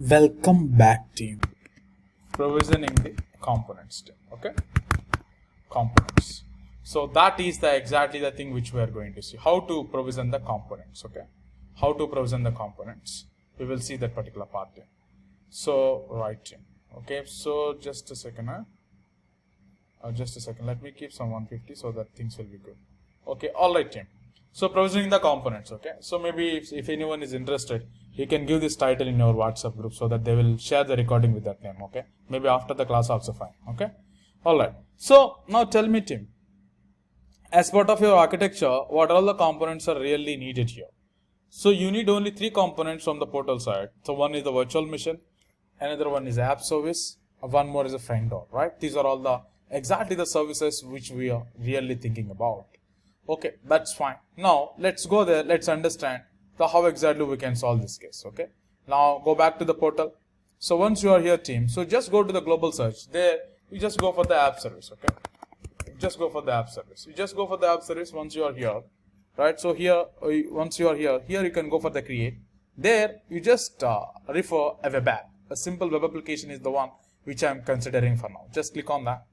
Welcome back, team. Provisioning the components team. Okay, components. So that is exactly the thing which we are going to see. How to provision the components. Okay, how to provision the components. We will see that particular part team. So right team. Okay, so just a second. Just a second. Let me keep some 150 so that things will be good. Okay, all right team. So provisioning the components. Okay, so maybe if anyone is interested, you can give this title in your WhatsApp group so that they will share the recording with that name. Okay, maybe after the class also fine. Okay, all right. So now tell me team, as part of your architecture, what all the components are really needed here? So you need only 3 components from the portal side. So one is the virtual machine, another one is app service, one more is a front door, right? These are all the exactly the services which we are really thinking about. Okay, that's fine. Now let's go there. Let's understand how exactly we can solve this case. Okay, now go back to the portal. So once you are here team, so just go to the global search. There you just go for the app service. Okay, just go for the app service. You just go for the app service once you are here, right? So here, once you are here you can go for the create. There you just refer a web app. A simple web application is the one which I am considering for now. Just click on that.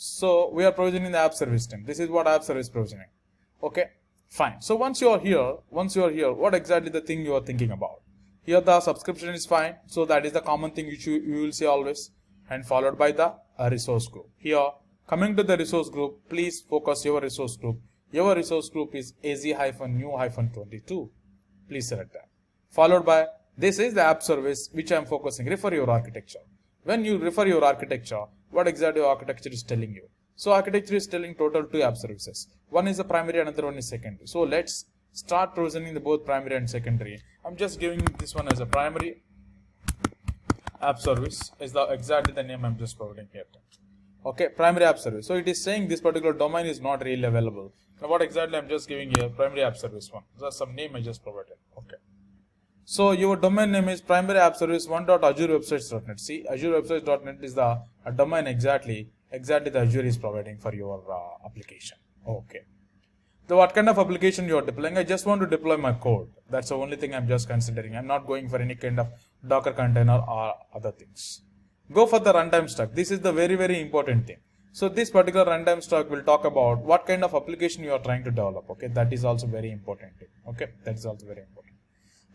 So we are provisioning the app service team. This is what app service provisioning. Okay, fine. So once you are here, what exactly the thing you are thinking about? Here the subscription is fine. So that is the common thing which you will see always, and followed by the resource group. Here coming to the resource group, please focus your resource group. Your resource group is AZ-new-22. Please select that. Followed by this is the app service which I am focusing. Refer your architecture. When you refer your architecture, what exactly your architecture is telling you? So architecture is telling total 2 app services. One is the primary, another one is secondary. So let's start provisioning the both primary and secondary. I'm just giving this one as a primary. App service is exactly the name I'm just providing here. Okay, primary app service. So it is saying this particular domain is not really available. Now what exactly I'm just giving here? Primary app service 1. That's some name I just provided. Okay. So your domain name is primary app service 1.azurewebsites.net. See, azurewebsites.net is the domain exactly the Azure is providing for your application. Okay. So what kind of application you are deploying? I just want to deploy my code. That's the only thing I'm just considering. I'm not going for any kind of Docker container or other things. Go for the runtime stack. This is the very important thing. So this particular runtime stack will talk about what kind of application you are trying to develop. Okay, that is also very important thing. Okay, that is also very important.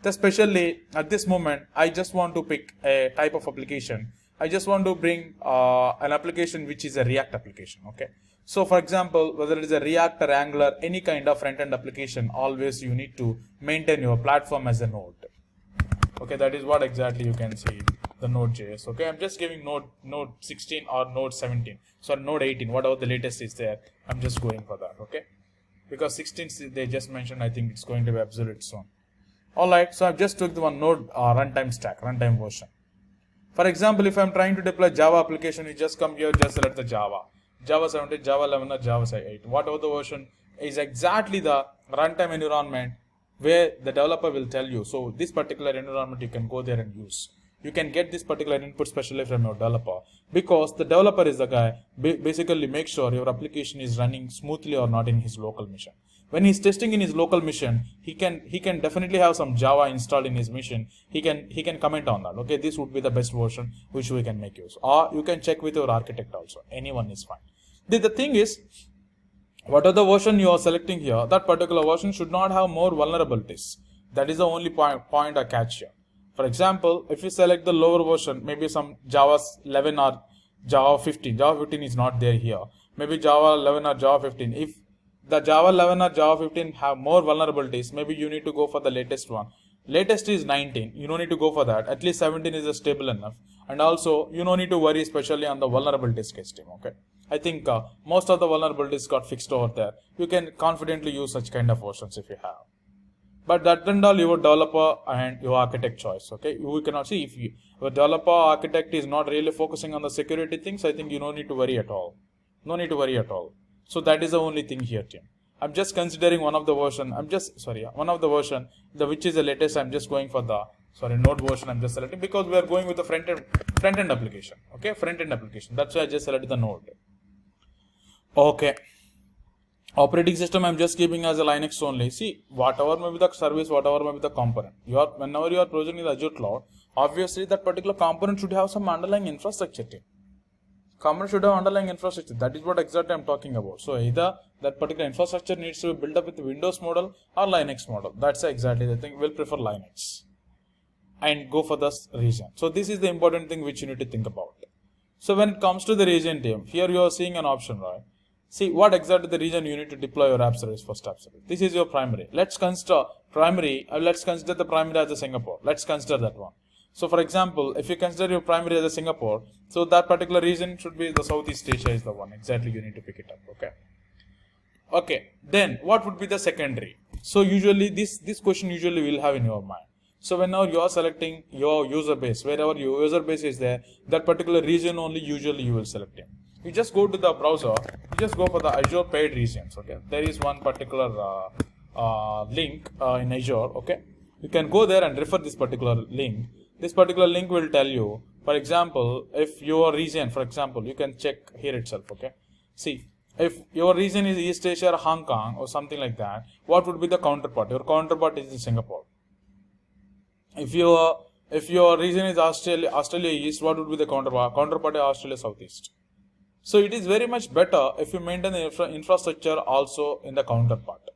Especially at this moment, I just want to pick a type of application. I just want to bring an application which is a React application. Okay. So for example, whether it is a React or Angular, any kind of front-end application, always you need to maintain your platform as a node. Okay, that is what exactly you can see the Node.js. Okay, I'm just giving node 16 or node 17. So node 18, whatever the latest is there, I'm just going for that. Okay, because 16 they just mentioned, I think it's going to be obsolete soon. Alright, so I've just took the one node runtime stack, runtime version. For example, if I'm trying to deploy Java application, you just come here, just select the Java 17, Java 11 or Java 8. Whatever the version is exactly the runtime environment where the developer will tell you. So this particular environment you can go there and use. You can get this particular input specially from your developer, because the developer is the guy basically make sure your application is running smoothly or not in his local machine. When he's testing in his local machine, he can definitely have some Java installed in his machine. He can comment on that. Okay, this would be the best version which we can make use. Or you can check with your architect also. Anyone is fine. The thing is, whatever the version you are selecting here, that particular version should not have more vulnerabilities. That is the only point or catch here. For example, if you select the lower version, maybe some Java 11 or Java 15. Java 15 is not there here. Maybe Java 11 or Java 15. If the Java 11 or Java 15 have more vulnerabilities, maybe you need to go for the latest one. Latest is 19. You don't need to go for that. At least 17 is stable enough. And also, you don't need to worry especially on the vulnerabilities case team. Okay. I think most of the vulnerabilities got fixed over there. You can confidently use such kind of versions if you have. But that and all your developer and your architect choice. Okay, you cannot see if your developer architect is not really focusing on the security things. I think you don't need to worry at all. No need to worry at all. So that is the only thing here, team. I'm just considering one of the version. One of the version, which is the latest. I'm just going for the node version. I'm just selecting because we are going with the front end application. Okay, front end application. That's why I just selected the node. Okay. Operating system I'm just keeping as a Linux only. See, whatever may be the service, whatever may be the component. Whenever you are provisioning the Azure cloud, obviously that particular component should have some underlying infrastructure team. Component should have underlying infrastructure. That is what exactly I'm talking about. So either that particular infrastructure needs to be built up with the Windows model or Linux model. That's exactly the thing. We'll prefer Linux and go for this region. So this is the important thing which you need to think about. So when it comes to the region team, here you are seeing an option, right? See what exactly the region you need to deploy your app service, first app service. This is your primary. Let's consider primary. Let's consider the primary as a Singapore. Let's consider that one. So for example, if you consider your primary as a Singapore, so that particular region should be the Southeast Asia is the one. Exactly, you need to pick it up. Okay. Okay. Then what would be the secondary? So usually this question usually will have in your mind. So whenever you are selecting your user base, wherever your user base is there, that particular region only usually you will select it. You just go to the browser, you just go for the Azure paid regions. Okay. There is one particular link in Azure. Okay. You can go there and refer this particular link. This particular link will tell you, for example, if your region, for example, you can check here itself, okay. See, if your region is East Asia or Hong Kong or something like that, what would be the counterpart? Your counterpart is in Singapore. If your region is Australia East, what would be the counterpart? Counterpart is Australia Southeast. So it is very much better if you maintain the infrastructure also in the counterpart.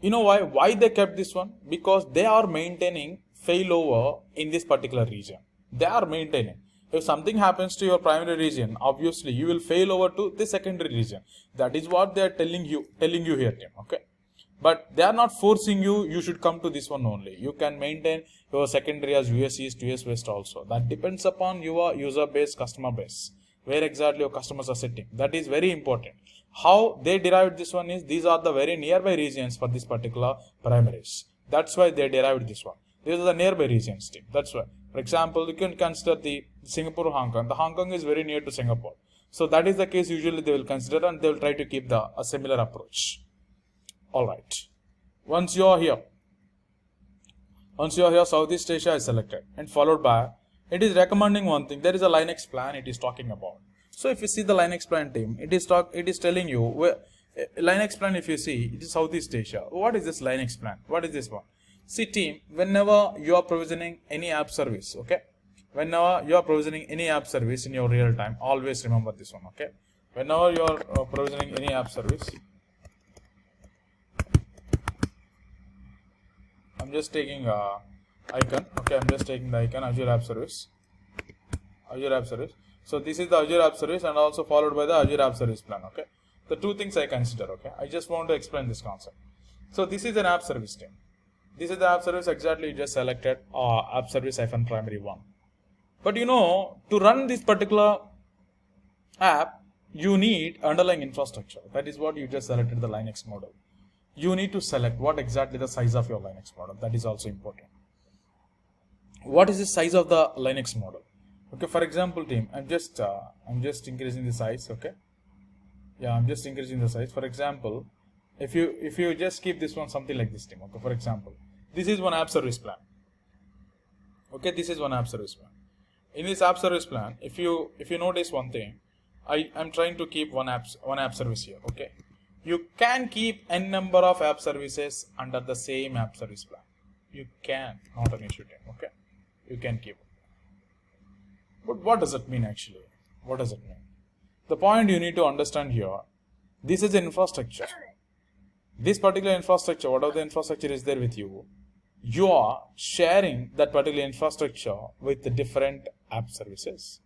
You know why? Why they kept this one? Because they are maintaining failover in this particular region. They are maintaining. If something happens to your primary region, obviously you will fail over to the secondary region. That is what they are telling you here, team. Okay. But they are not forcing you. You should come to this one only. You can maintain your secondary as US East, US West also. That depends upon your user base, customer base, where exactly your customers are sitting. That is very important. How they derived this one is these are the very nearby regions for this particular primaries. That's why they derived this one. These are the nearby regions team. That's why. For example, you can consider the Singapore, Hong Kong. The Hong Kong is very near to Singapore. So that is the case usually they will consider and they will try to keep a similar approach. Alright. Once you are here, Southeast Asia is selected and followed by, it is recommending one thing. There is a Linux plan it is talking about. So if you see the Linux plan team, it is telling you where Linux plan, if you see, it is Southeast Asia. What is this Linux plan? What is this one? See team, whenever you are provisioning any app service, okay? Whenever you are provisioning any app service in your real time, always remember this one, okay? Whenever you are provisioning any app service, I'm just taking icon, okay? I'm just taking the icon, Azure App Service. Azure App Service. So this is the Azure App Service and also followed by the Azure App Service plan, okay? The two things I consider, okay? I just want to explain this concept. So this is an app service team. This is the app service exactly you just selected app service -primary 1. But you know, to run this particular app, you need underlying infrastructure. That is what you just selected the Linux model. You need to select what exactly the size of your Linux model. That is also important. What is the size of the Linux model? Okay, for example, team, I'm just increasing the size. Okay, yeah, I'm just increasing the size. For example, if you just keep this one something like this, team. Okay, for example, this is one app service plan. Okay, this is one app service plan. In this app service plan, if you notice one thing, I'm trying to keep one app service here. Okay, you can keep n number of app services under the same app service plan. You can, not an issue, team. Okay, you can keep. But what does it mean actually? What does it mean? The point you need to understand here, this is an infrastructure. This particular infrastructure, whatever the infrastructure is there with you, you are sharing that particular infrastructure with the different app services.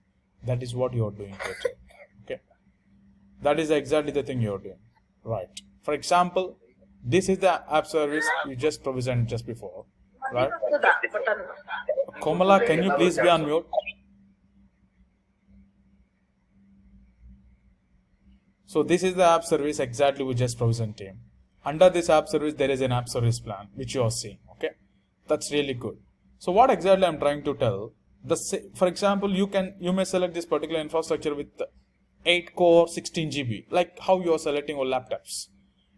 That is what you are doing here. Okay, that is exactly the thing you are doing. Right. For example, this is the app service you just provisioned just before. Right. Komala, can you please be on mute? So this is the app service exactly we just provisioned, team. Under this app service, there is an app service plan which you are seeing. Okay, that's really good. So what exactly I'm trying to tell? For example, you may select this particular infrastructure with 8 core 16 GB, like how you are selecting your laptops.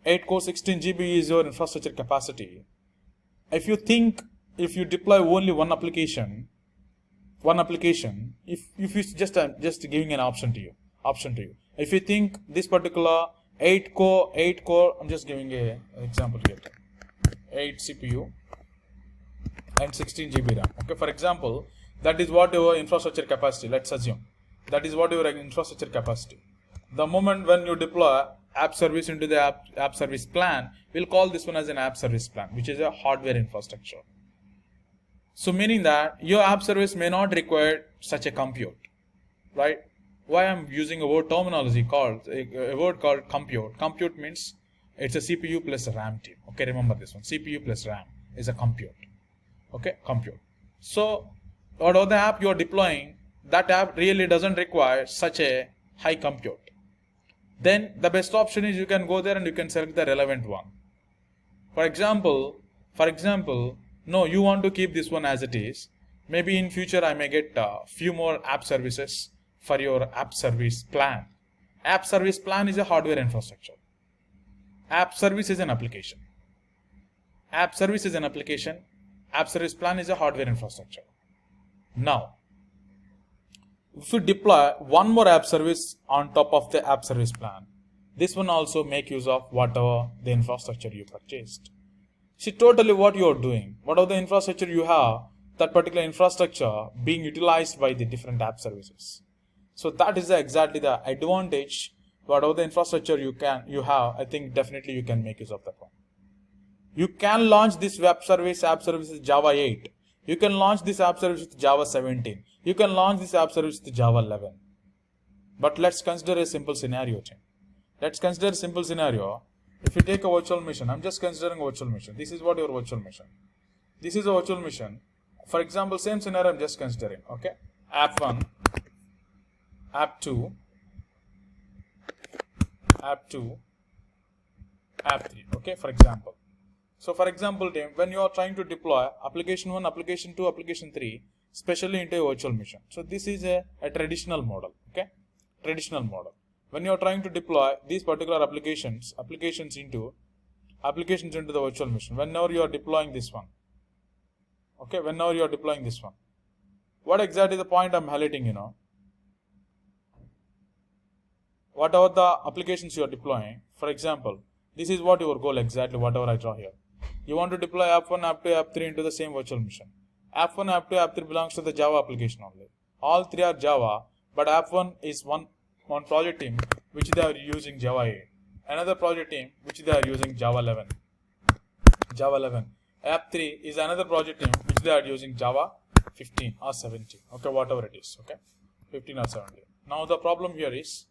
8 core 16 GB is your infrastructure capacity. If you deploy only one application, if you just giving an option to you. If you think this particular 8 core, I'm just giving an example here. 8 CPU and 16 GB RAM. Okay, for example, That is what your infrastructure capacity, let's assume. That is what your infrastructure capacity. The moment when you deploy app service into the app service plan, we'll call this one as an app service plan, which is a hardware infrastructure. So meaning that your app service may not require such a compute, right? Why I'm using a word terminology called, a word called compute. Compute means it's a CPU plus a RAM team. Okay, remember this one. CPU plus RAM is a compute. Okay, compute. So whatever the app you're deploying, that app really doesn't require such a high compute. Then the best option is you can go there and you can select the relevant one. For example, no, you want to keep this one as it is. Maybe in future I may get a few more app services for your app service plan. App service plan is a hardware infrastructure. App service is an application. App service is an application. App service plan is a hardware infrastructure. Now, if you deploy one more app service on top of the app service plan, this one also make use of whatever the infrastructure you purchased. See totally what you are doing, whatever the infrastructure you have, that particular infrastructure being utilized by the different app services. So that is exactly the advantage. Whatever the infrastructure you have, I think definitely you can make use of that one. You can launch this app service with Java 8. You can launch this app service with Java 17. You can launch this app service with Java 11. But let's consider a simple scenario. Let's consider a simple scenario. If you take a virtual machine, I'm just considering a virtual machine. This is what your virtual machine. This is a virtual machine. For example, same scenario I'm just considering. Okay, app 1, app 2, app 2, app 3. Okay, for example. So for example, team, when you are trying to deploy application 1, application 2, application 3, especially into a virtual machine. So this is a traditional model. Okay, traditional model. When you are trying to deploy these particular applications into the virtual machine, whenever you are deploying this one. Okay, whenever you are deploying this one. What exactly the point I'm highlighting, whatever the applications you are deploying, for example, this is what your goal exactly, whatever I draw here. You want to deploy app 1, app 2, app 3 into the same virtual machine. App 1, app 2, app 3 belongs to the Java application only. All three are Java, but app 1 is one project team which they are using Java 8. Another project team which they are using Java 11. App 3 is another project team which they are using Java 15 or 17. Okay, whatever it is. Okay, 15 or 17. Now the problem here is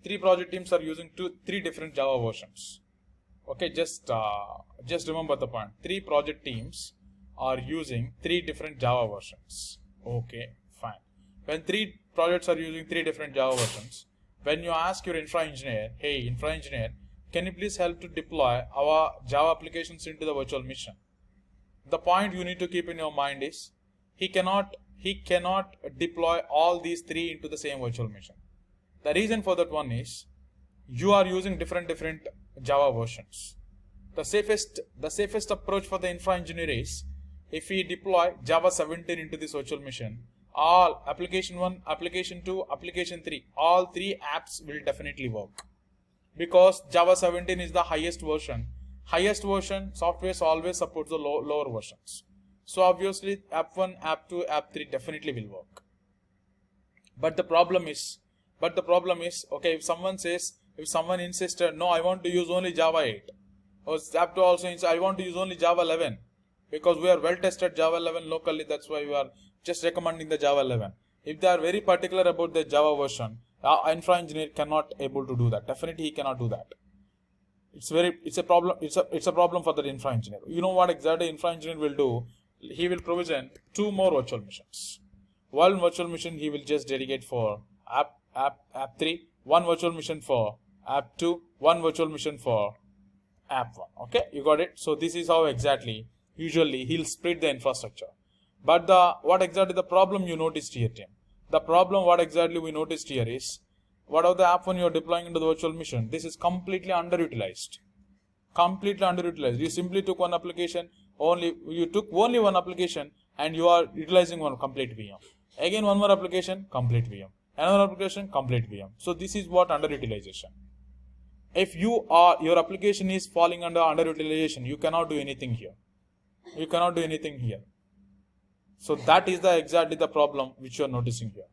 3 project teams are using 3 different Java versions. Okay, just remember the point. 3 project teams are using 3 different Java versions. Okay, fine. When 3 projects are using 3 different Java versions, when you ask your infra engineer, hey, infra engineer, can you please help to deploy our Java applications into the virtual machine? The point you need to keep in your mind is he cannot deploy all these 3 into the same virtual machine. The reason for that one is you are using different Java versions. The safest approach for the infra engineer is if we deploy Java 17 into this virtual machine, all application 1, application 2, application 3, all 3 apps will definitely work. Because Java 17 is the highest version. Highest version software always supports the lower versions. So obviously app 1, app 2, app 3 definitely will work. But the problem is, okay, if someone insisted, no, I want to use only Java 8. Or app 2 also insists, I want to use only Java 11. Because we are well tested Java 11 locally, that's why we are just recommending the Java 11. If they are very particular about the Java version, our infra engineer cannot able to do that. Definitely he cannot do that. It's a problem for the infra engineer. You know what exactly infra engineer will do? He will provision 2 more virtual machines. One virtual machine he will just dedicate for app 3, 1 virtual machine for app 2, 1 virtual machine for app 1. Okay, you got it? So this is how exactly usually he'll split the infrastructure. But what exactly the problem you noticed here, team? The problem what exactly we noticed here is whatever the app 1 you are deploying into the virtual machine, this is completely underutilized. You simply took one application, you took only one application and you are utilizing one complete VM. Again one more application, complete VM. Another application, complete VM. So this is what underutilization. If your application is falling under underutilization, you cannot do anything here. So that is exactly the problem which you are noticing here.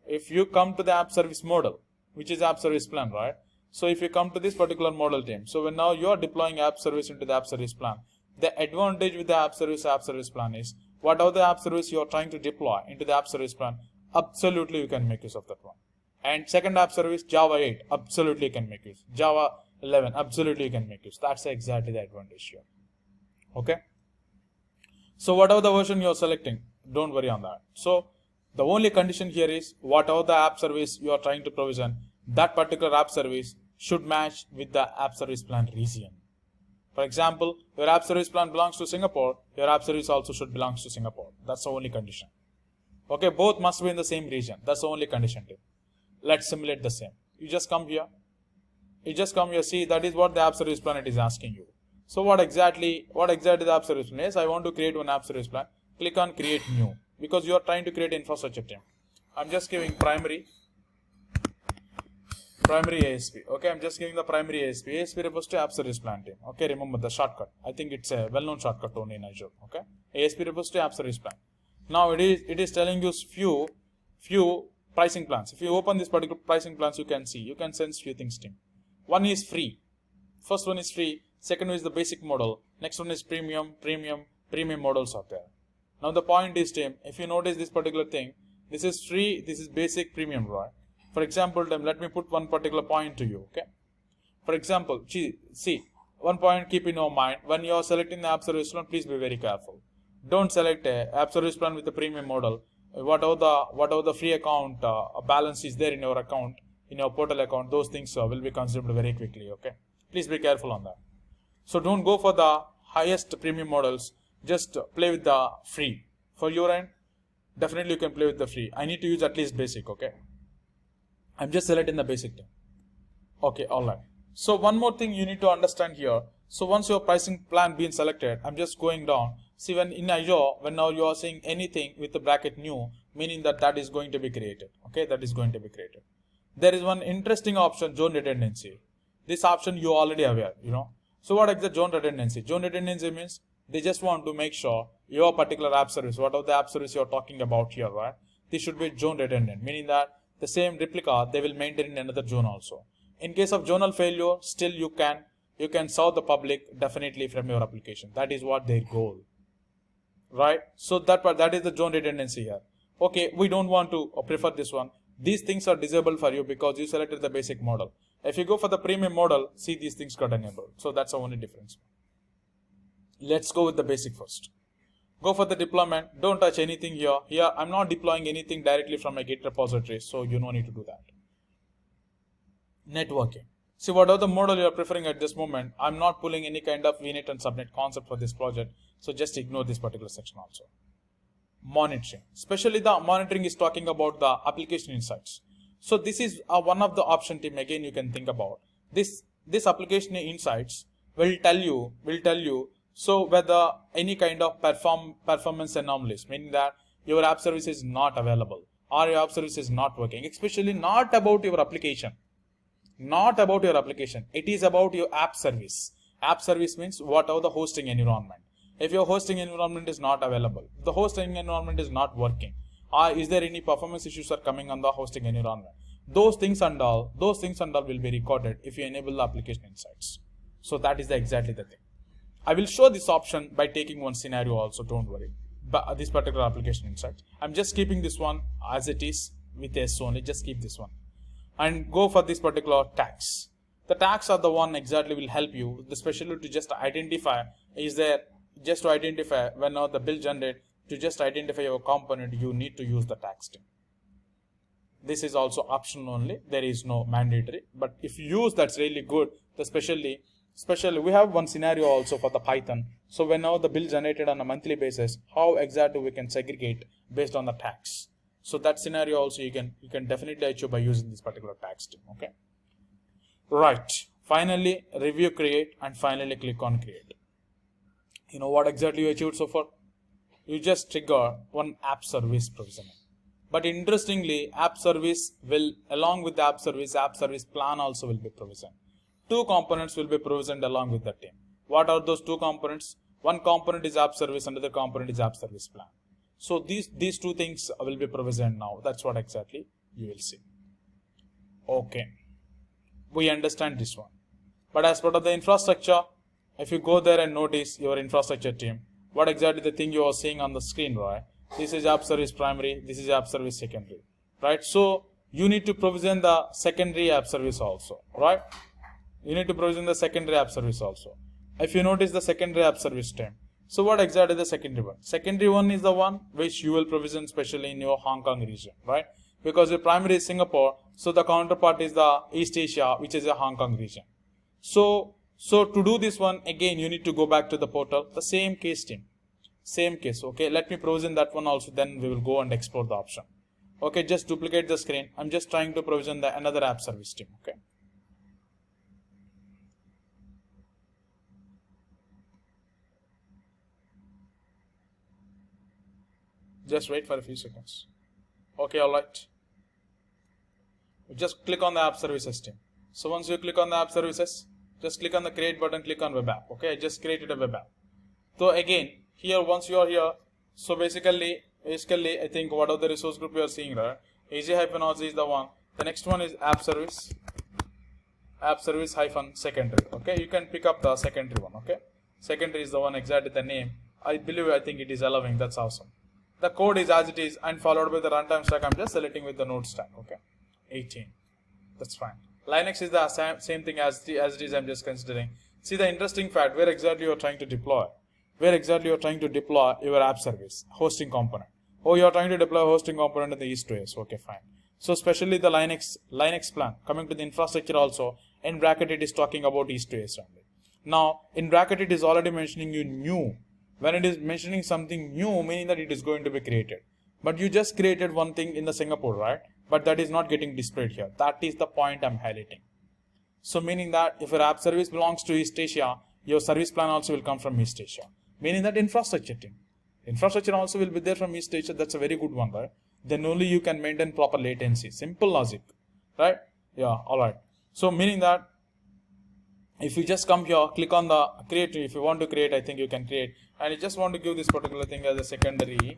If you come to the app service model, which is app service plan, right? So if you come to this particular model team, so when now you are deploying app service into the app service plan, the advantage with the app service plan is whatever the app service you are trying to deploy into the app service plan, absolutely you can make use of that one. And second app service, Java 8, absolutely you can make use. Java 11, absolutely you can make use. That's exactly the advantage here. Okay. So whatever the version you are selecting, don't worry on that. So the only condition here is whatever the app service you are trying to provision, that particular app service should match with the app service plan region. For example, your app service plan belongs to Singapore, your app service also should belong to Singapore. That's the only condition. Okay, both must be in the same region. That's the only condition too. Let's simulate the same. You just come here. See, that is what the app service plan it is asking you. So what exactly the app service plan is? I want to create one app service plan. Click on create new because you are trying to create infrastructure team. I'm just giving primary ASP. Okay, I'm just giving the primary ASP. ASP refers to app service plan team. Okay, remember the shortcut. I think it's a well-known shortcut only in Azure. Okay, ASP refers to app service plan. Now it is telling you few pricing plans. If you open this particular pricing plans, you can sense few things team. One is free. First one is free. Second one is the basic model. Next one is premium models are there. Now the point is team, if you notice this particular thing, this is free, this is basic, premium, right? For example, let me put one particular point to you. Okay. For example, see, one point keep in your mind, when you are selecting the app service plan, please be very careful. Don't select a app service plan with the premium model. Whatever the free account balance is there in your account, in your portal account, those things will be consumed very quickly. Okay. Please be careful on that. So don't go for the highest premium models. Just play with the free. For your end, definitely you can play with the free. I need to use at least basic. Okay. I'm just selecting the basic thing. Okay, alright. So one more thing you need to understand here. So once your pricing plan being selected, I'm just going down. See, when in Azure, when now you are seeing anything with the bracket new, meaning that is going to be created. Okay, that is going to be created. There is one interesting option, zone redundancy. This option you already aware, you know. So what is the zone redundancy? Zone redundancy means they just want to make sure your particular app service, whatever the app service you're talking about here, right? This should be zone redundant, meaning that the same replica they will maintain in another zone also. In case of zonal failure, still you can serve the public definitely from your application. That is what their goal, right? So that is the zone redundancy here. Okay, we don't want to prefer this one. These things are disabled for you because you selected the basic model. If you go for the premium model, see, these things got enabled. So that's the only difference. Let's go with the basic first. Go for the deployment. Don't touch anything here. Here, I'm not deploying anything directly from a Git repository, so you don't need to do that. Networking. See, whatever the model you are preferring at this moment, I'm not pulling any kind of vnet and subnet concept for this project, so just ignore this particular section also. Monitoring. Especially the monitoring is talking about the application insights. So this is one of the option team again you can think about. This application insights will tell you so whether any kind of performance anomalies, meaning that your app service is not available or your app service is not working, especially not about your application. Not about your application. It is about your app service. App service means whatever the hosting environment. If your hosting environment is not available, the hosting environment is not working, or is there any performance issues are coming on the hosting environment, those things and all will be recorded if you enable the application insights. So that is exactly the thing. I will show this option by taking one scenario also, don't worry. But this particular application insight, I'm just keeping this one as it is with S only, just keep this one. And go for this particular tags. The tags are the one exactly will help you, especially to just identify, when now the build generate, to just identify your component, you need to use the tags team. This is also optional only, there is no mandatory, but if you use, that's really good, especially we have one scenario also for the Python. So when now the build generated on a monthly basis, how exactly we can segregate based on the tags. So that scenario also you can definitely achieve by using this particular tags team. Okay. Right. Finally, review create and finally click on create. You know what exactly you achieved so far? You just trigger one app service provisioning. But interestingly, app service will, along with the app service plan also will be provisioned. Two components will be provisioned along with the team. What are those two components? One component is app service, another component is app service plan. So these two things will be provisioned now. That's what exactly you will see. Okay, we understand this one. But as part of the infrastructure, if you go there and notice your infrastructure team, what exactly the thing you are seeing on the screen, right? This is app service primary, this is app service secondary, right? So you need to provision the secondary app service also, right? You need to provision the secondary app service also. If you notice the secondary app service team, so what exactly the secondary one? Secondary one is the one which you will provision especially in your Hong Kong region, right? Because your primary is Singapore, so the counterpart is the East Asia, which is a Hong Kong region. So to do this one, again, you need to go back to the portal, the same case team, same case. Okay, let me provision that one also, then we will go and explore the option. Okay, just duplicate the screen. I'm just trying to provision another app service team. Okay. Just wait for a few seconds. Okay, alright. Just click on the app services team. So once you click on the app services, just click on the create button, click on web app. Okay, I just created a web app. So again, here once you are here, so basically I think what are the resource group you are seeing there, AG-OZ is the one. The next one is app service hyphen secondary. Okay, you can pick up the secondary one. Okay, secondary is the one exactly the name. I think it is allowing. That's awesome. The code is as it is and followed by the runtime stack. I'm just selecting with the node stack. Okay, 18. That's fine. Linux is the same thing as it is. I'm just considering. See the interesting fact, where exactly you are trying to deploy. Where exactly you are trying to deploy your app service hosting component. Oh, you are trying to deploy a hosting component in the East2S. Okay, fine. So especially the Linux plan, coming to the infrastructure also, in bracket it is talking about East2S only. Now in bracket it is already mentioning you new. When it is mentioning something new, meaning that it is going to be created. But you just created one thing in the Singapore, right? But that is not getting displayed here. That is the point I'm highlighting. So meaning that if your app service belongs to East Asia, your service plan also will come from East Asia. Meaning that infrastructure team. Infrastructure also will be there from East Asia. That's a very good one, right? Then only you can maintain proper latency. Simple logic, right? Yeah, alright. So meaning that if you just come here, click on the create. If you want to create, I think you can create. And you just want to give this particular thing as a secondary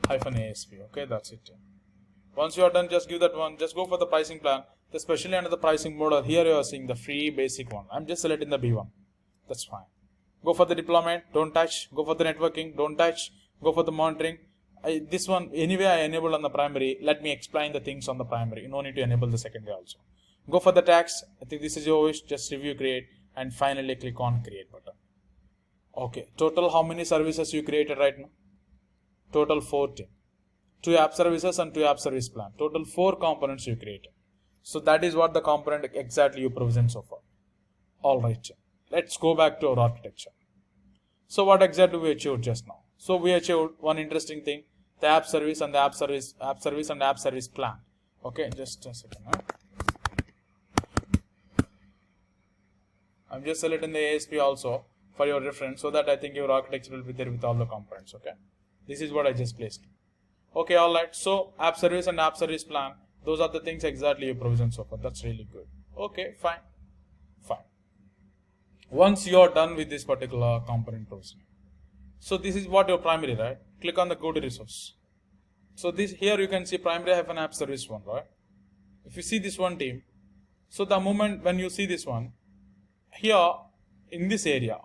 hyphen ASP. Okay, that's it. Once you are done, just give that one. Just go for the pricing plan. Especially under the pricing model, here you are seeing the free basic one. I'm just selecting the B1. That's fine. Go for the deployment, don't touch. Go for the networking, don't touch. Go for the monitoring. This one, anyway, I enabled on the primary. Let me explain the things on the primary. No need to enable the secondary also. Go for the tags. I think this is your wish. Just review, create, and finally click on create button. Okay. Total, how many services you created right now? Total 14. 2 app services and 2 app service plan. Total 4 components you created. So that is what the component exactly you provision so far. Alright. Let's go back to our architecture. So what exactly we achieved just now? So we achieved one interesting thing, the app service and the app service and app service plan. Okay, just a second. I'm just selecting the ASP also for your reference, so that I think your architecture will be there with all the components. Okay, this is what I just placed. Okay, alright. So app service and app service plan, those are the things exactly you provision so far. That's really good. Okay, fine. Once you are done with this particular component provisioning, so this is what your primary, right? Click on the go to resource. So this here you can see primary hyphen app service one, right? If you see this one team, so the moment when you see this one here in this area,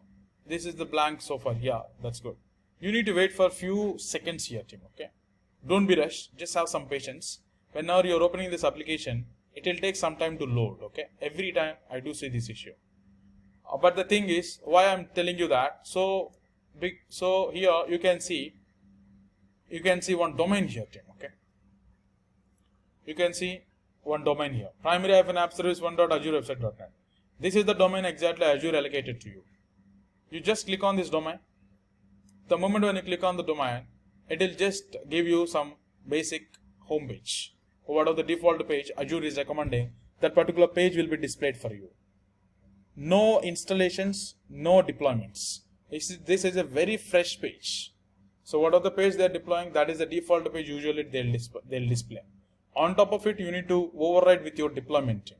this is the blank so far. Yeah, that's good. You need to wait for a few seconds here, team. Okay, don't be rushed. Just have some patience. Whenever you're opening this application, it will take some time to load. Okay, every time I do see this issue. But the thing is, why I'm telling you that, so here you can see one domain here, team. Okay, you can see one domain here, primary app service 1.azurewebsite.net. This is the domain exactly Azure allocated to you. You just click on this domain. The moment when you click on the domain, it will just give you some basic home page. What are the default page Azure is recommending, that particular page will be displayed for you. No installations, no deployments. This is a very fresh page. So what are the page they are deploying? That is the default page usually they'll display. On top of it, you need to override with your deployment team.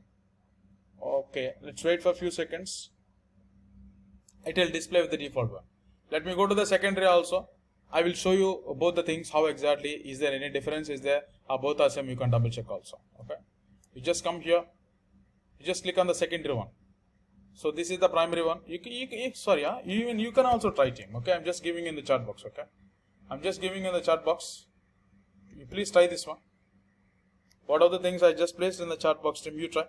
Okay, let's wait for a few seconds. It will display with the default one. Let me go to the secondary also. I will show you both the things, how exactly, is there any difference, is there, both are same, you can double check also. Okay, you just come here, you just click on the secondary one. So this is the primary one. You can also try team. Okay, I'm just giving in the chat box. Okay, I'm just giving in the chat box. You please try this one. What are the things I just placed in the chat box, team? You try.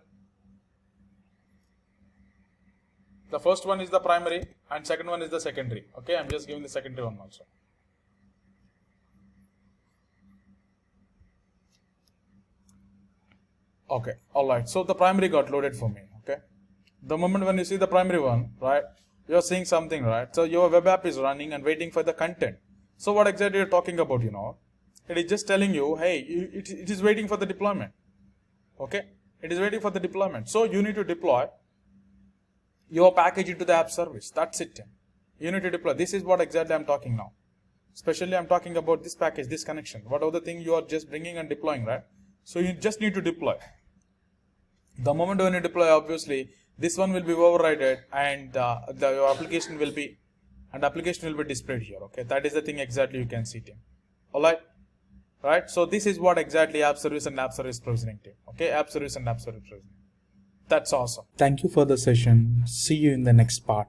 The first one is the primary and second one is the secondary. Okay, I'm just giving the secondary one also. Okay, alright. So the primary got loaded for me. Okay. The moment when you see the primary one, right, you're seeing something, right? So your web app is running and waiting for the content. So what exactly you're talking about, it is just telling you, hey, it is waiting for the deployment. Okay, it is waiting for the deployment. So you need to deploy your package into the app service. That's it. You need to deploy. This is what exactly I'm talking now. Especially I'm talking about this package, this connection. What other thing you are just bringing and deploying, right? So you just need to deploy. The moment when you deploy, obviously, this one will be overridden and your application will be displayed here. Okay, that is the thing exactly you can see, team. Alright, right? So this is what exactly app service and app service provisioning, team. Okay, app service and app service provisioning. That's awesome. Thank you for the session. See you in the next part.